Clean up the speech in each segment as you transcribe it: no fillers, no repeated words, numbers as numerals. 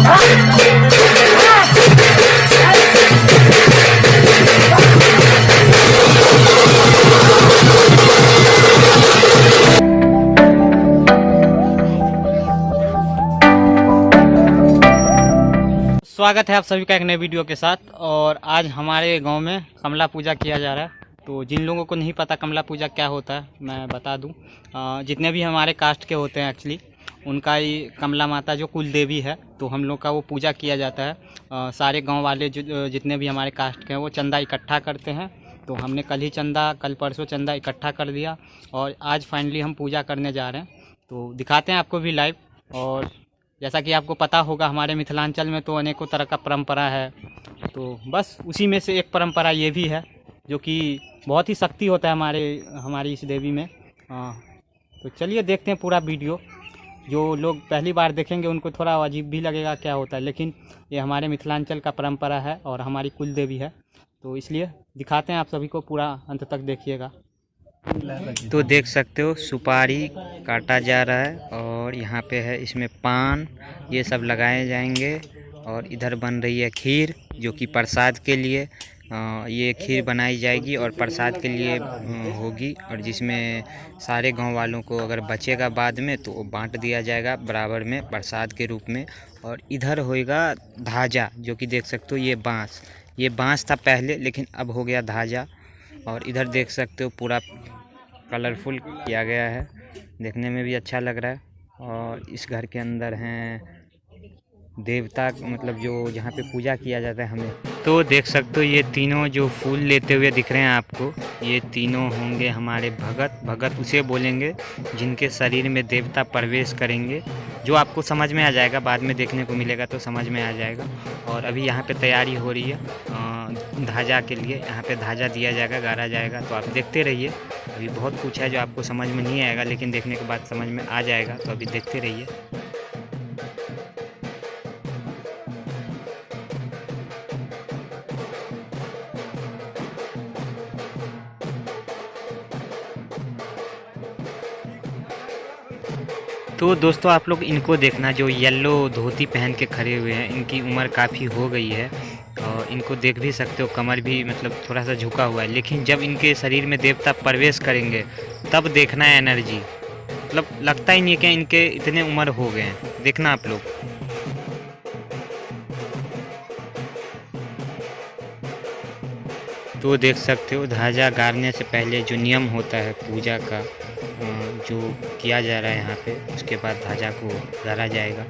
स्वागत है आप सभी का एक नए वीडियो के साथ। और आज हमारे गांव में कमला पूजा किया जा रहा है। तो जिन लोगों को नहीं पता कमला पूजा क्या होता है मैं बता दूं। जितने भी हमारे कास्ट के होते हैं एक्चुअली उनका ही कमला माता जो कुल देवी है, तो हम लोग का वो पूजा किया जाता है। सारे गांव वाले जो जितने भी हमारे कास्ट के हैं वो चंदा इकट्ठा करते हैं। तो हमने कल परसों चंदा इकट्ठा कर दिया और आज फाइनली हम पूजा करने जा रहे हैं। तो दिखाते हैं आपको भी लाइव। और जैसा कि आपको पता होगा हमारे मिथिलांचल में तो अनेकों तरह का परंपरा है, तो बस उसी में से एक परंपरा ये भी है जो कि बहुत ही शक्ति होता है हमारी इस देवी में। तो चलिए देखते हैं पूरा वीडियो। जो लोग पहली बार देखेंगे उनको थोड़ा अजीब भी लगेगा क्या होता है, लेकिन ये हमारे मिथिलांचल का परंपरा है और हमारी कुल देवी है, तो इसलिए दिखाते हैं। आप सभी को पूरा अंत तक देखिएगा। तो देख सकते हो सुपारी काटा जा रहा है और यहाँ पे है इसमें पान ये सब लगाए जाएंगे। और इधर बन रही है खीर जो कि प्रसाद के लिए ये खीर बनाई जाएगी और प्रसाद के लिए होगी। और जिसमें सारे गांव वालों को अगर बचेगा बाद में तो वो बांट दिया जाएगा बराबर में प्रसाद के रूप में। और इधर होएगा धाजा जो कि देख सकते हो ये बांस था पहले, लेकिन अब हो गया धाजा। और इधर देख सकते हो पूरा कलरफुल किया गया है, देखने में भी अच्छा लग रहा है। और इस घर के अंदर हैं देवता, मतलब जो जहाँ पे पूजा किया जाता है हमें। तो देख सकते हो ये तीनों जो फूल लेते हुए दिख रहे हैं आपको, ये तीनों होंगे हमारे भगत। भगत उसे बोलेंगे जिनके शरीर में देवता प्रवेश करेंगे, जो आपको समझ में आ जाएगा, बाद में देखने को मिलेगा तो समझ में आ जाएगा। और अभी यहाँ पे तैयारी हो रही है धाजा के लिए, यहाँ पे धाजा दिया जाएगा, गाड़ा जाएगा। तो आप देखते रहिए, अभी बहुत कुछ है जो आपको समझ में नहीं आएगा लेकिन देखने के बाद समझ में आ जाएगा, तो अभी देखते रहिए। तो दोस्तों आप लोग इनको देखना, जो येलो धोती पहन के खड़े हुए हैं, इनकी उम्र काफ़ी हो गई है और इनको देख भी सकते हो, कमर भी मतलब थोड़ा सा झुका हुआ है। लेकिन जब इनके शरीर में देवता प्रवेश करेंगे तब देखना है एनर्जी, मतलब लगता ही नहीं है कि इनके इतने उम्र हो गए हैं। देखना आप लोग। तो देख सकते हो ध्वजा गाड़ने से पहले जो नियम होता है पूजा का जो किया जा रहा है यहाँ पे, उसके बाद ध्वजा को गाड़ा जाएगा।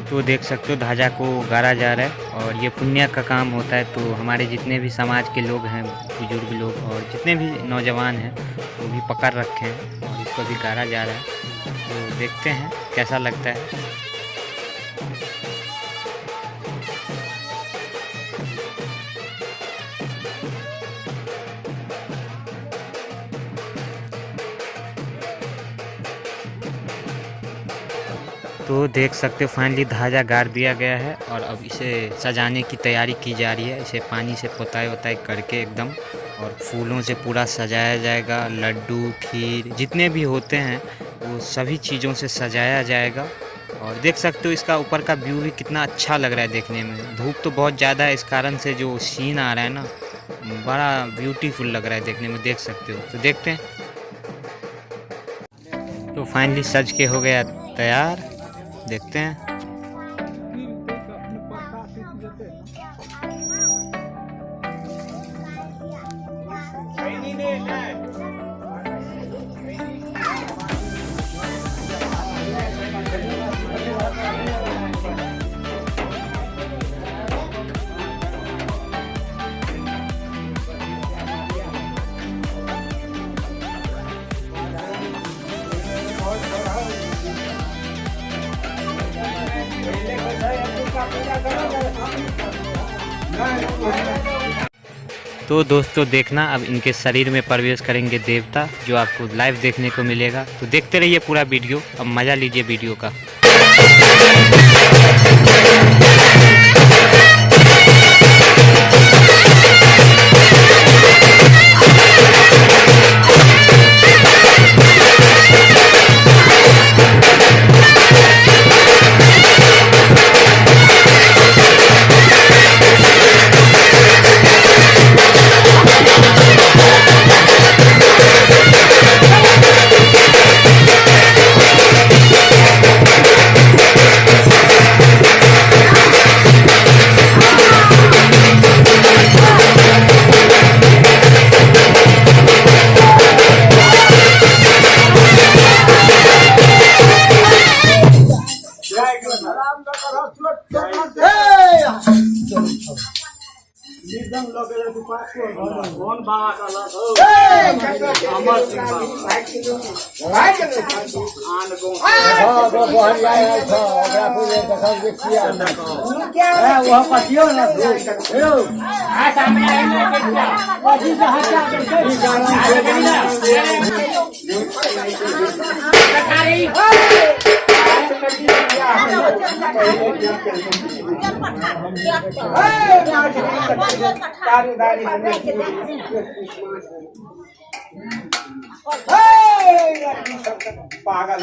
तो देख सकते हो ध्वजा को गाड़ा जा रहा है और ये पुण्य का काम होता है। तो हमारे जितने भी समाज के लोग हैं, बुजुर्ग लोग और जितने भी नौजवान हैं वो भी पकड़ रखे हैं और इसको भी गाड़ा जा रहा है। तो देखते हैं कैसा लगता है। तो देख सकते हो फाइनली ध्वजा गाड़ दिया गया है और अब इसे सजाने की तैयारी की जा रही है। इसे पानी से पोताई करके एकदम और फूलों से पूरा सजाया जाएगा। लड्डू खीर जितने भी होते हैं वो सभी चीज़ों से सजाया जाएगा। और देख सकते हो इसका ऊपर का व्यू भी कितना अच्छा लग रहा है देखने में। धूप तो बहुत ज़्यादा है, इस कारण से जो सीन आ रहा है ना बड़ा ब्यूटीफुल लग रहा है देखने में, देख सकते हो। तो देखते हैं। तो फाइनली सज के हो गया तैयार, देखते हैं। तो दोस्तों देखना, अब इनके शरीर में प्रवेश करेंगे देवता, जो आपको लाइव देखने को मिलेगा। तो देखते रहिए पूरा वीडियो, अब मज़ा लीजिए वीडियो का। कौन बाबा का लाश हो अमर सिंह वह पतियो ना पागल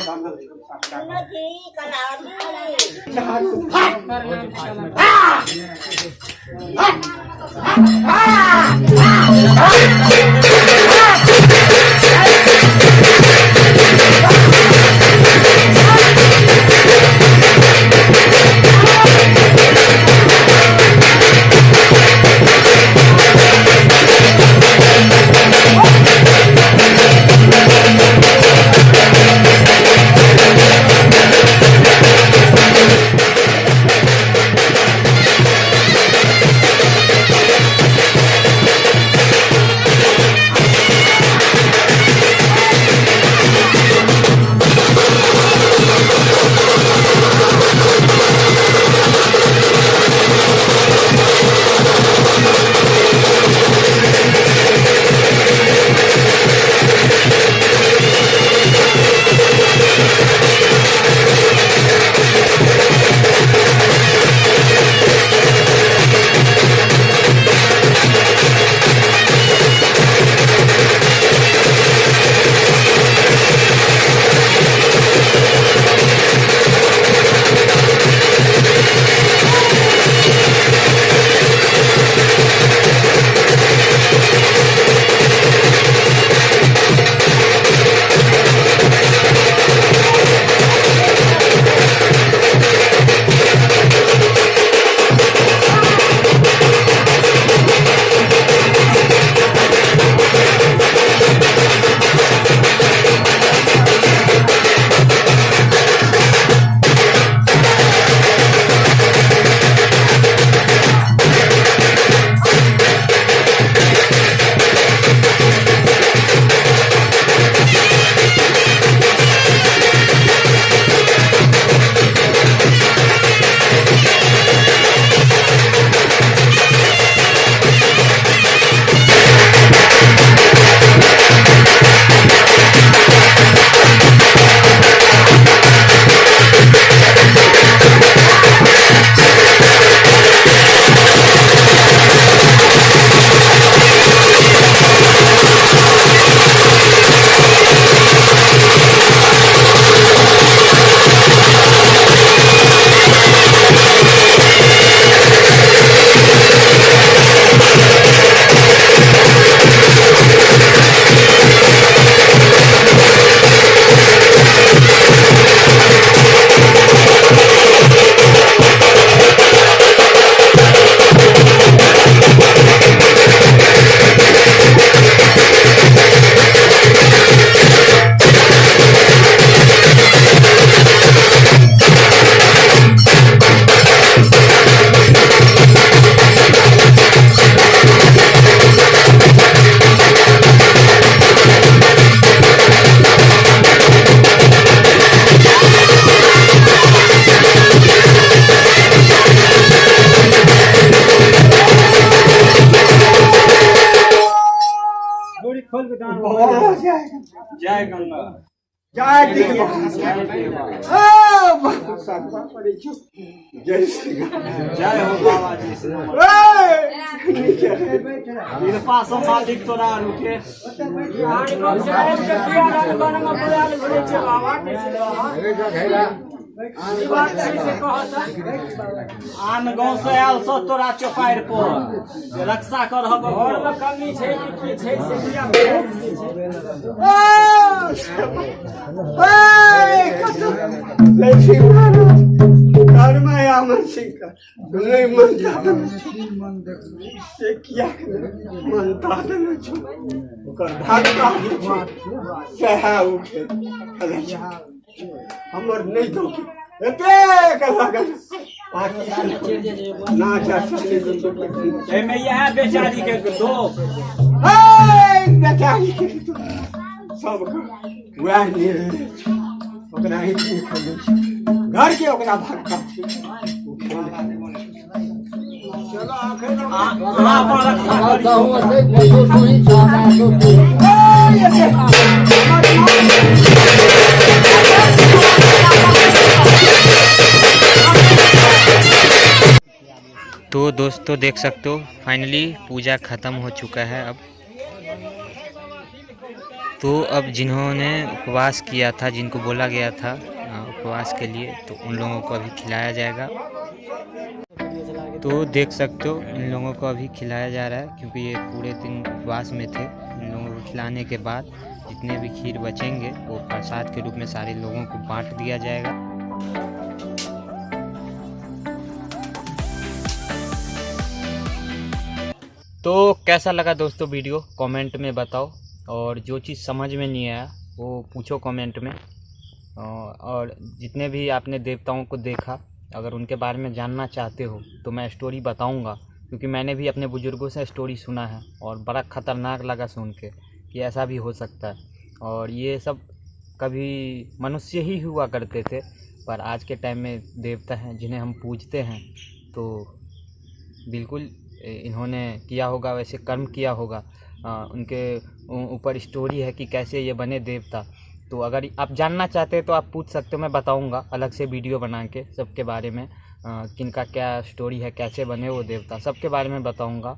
जय गंगा जय जय हो बाबा जी से कृपा संभालिक तोरा रुके आन गाँव से आयल सो तोरा चौपार पर रक्षा कर घर में कमी छै की छै से हमर नहीं दो एते ना चाचा एमे यह बेचारी के दोष बेचारी सब वह ओकरा ही घर के ओकरा भटका चलो आखिर अहाँ अपन रक्षा करियौ। तो दोस्तों देख सकते हो फाइनली पूजा ख़त्म हो चुका है अब। तो अब जिन्होंने उपवास किया था, जिनको बोला गया था उपवास के लिए, तो उन लोगों को अभी खिलाया जाएगा। तो देख सकते हो इन लोगों को अभी खिलाया जा रहा है, क्योंकि ये पूरे दिन उपवास में थे। इन लोगों को खिलाने के बाद जितने भी खीर बचेंगे वो प्रसाद के रूप में सारे लोगों को बांट दिया जाएगा। तो कैसा लगा दोस्तों वीडियो कमेंट में बताओ, और जो चीज़ समझ में नहीं आया वो पूछो कमेंट में। और जितने भी आपने देवताओं को देखा, अगर उनके बारे में जानना चाहते हो तो मैं स्टोरी बताऊंगा, क्योंकि मैंने भी अपने बुज़ुर्गों से स्टोरी सुना है और बड़ा ख़तरनाक लगा सुन के कि ऐसा भी हो सकता है। और ये सब कभी मनुष्य ही हुआ करते थे, पर आज के टाइम में देवता हैं जिन्हें हम पूजते हैं, तो बिल्कुल इन्होंने किया होगा, वैसे कर्म किया होगा। उनके ऊपर स्टोरी है कि कैसे ये बने देवता। तो अगर आप जानना चाहते हैं तो आप पूछ सकते हो, मैं बताऊंगा अलग से वीडियो बना के सबके बारे में, किनका क्या स्टोरी है, कैसे बने वो देवता, सबके बारे में बताऊंगा।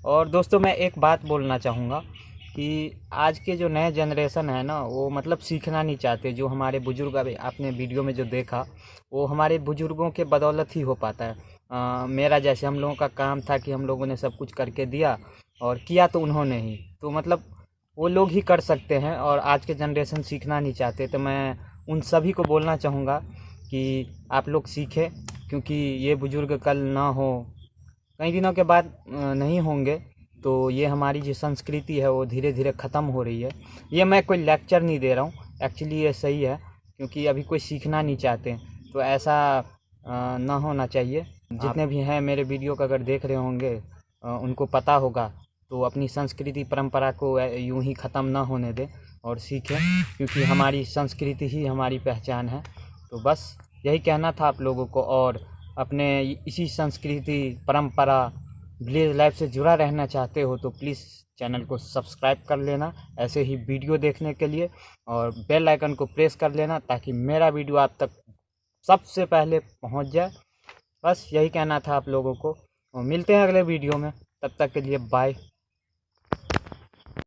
और दोस्तों मैं एक बात बोलना चाहूँगा कि आज के जो नए जनरेशन है ना, वो मतलब सीखना नहीं चाहते। जो हमारे बुज़ुर्ग, अभी आपने वीडियो में जो देखा, वो हमारे बुज़ुर्गों के बदौलत ही हो पाता है। मेरा जैसे हम लोगों का काम था कि हम लोगों ने सब कुछ करके दिया, और किया तो उन्होंने ही, तो मतलब वो लोग ही कर सकते हैं, और आज के जनरेशन सीखना नहीं चाहते। तो मैं उन सभी को बोलना चाहूँगा कि आप लोग सीखें, क्योंकि ये बुज़ुर्ग कल ना हो, कई दिनों के बाद नहीं होंगे, तो ये हमारी जो संस्कृति है वो धीरे धीरे ख़त्म हो रही है। ये मैं कोई लेक्चर नहीं दे रहा हूँ, एक्चुअली ये सही है, क्योंकि अभी कोई सीखना नहीं चाहते, तो ऐसा ना होना चाहिए। जितने भी हैं मेरे वीडियो को अगर देख रहे होंगे, उनको पता होगा, तो अपनी संस्कृति परंपरा को यूं ही ख़त्म ना होने दें और सीखें, क्योंकि हमारी संस्कृति ही हमारी पहचान है। तो बस यही कहना था आप लोगों को, और अपने इसी संस्कृति परंपरा विलेज लाइफ से जुड़ा रहना चाहते हो तो प्लीज़ चैनल को सब्सक्राइब कर लेना ऐसे ही वीडियो देखने के लिए, और बेल आइकन को प्रेस कर लेना ताकि मेरा वीडियो आप तक सबसे पहले पहुंच जाए। बस यही कहना था आप लोगों को, और मिलते हैं अगले वीडियो में, तब तक के लिए बाय।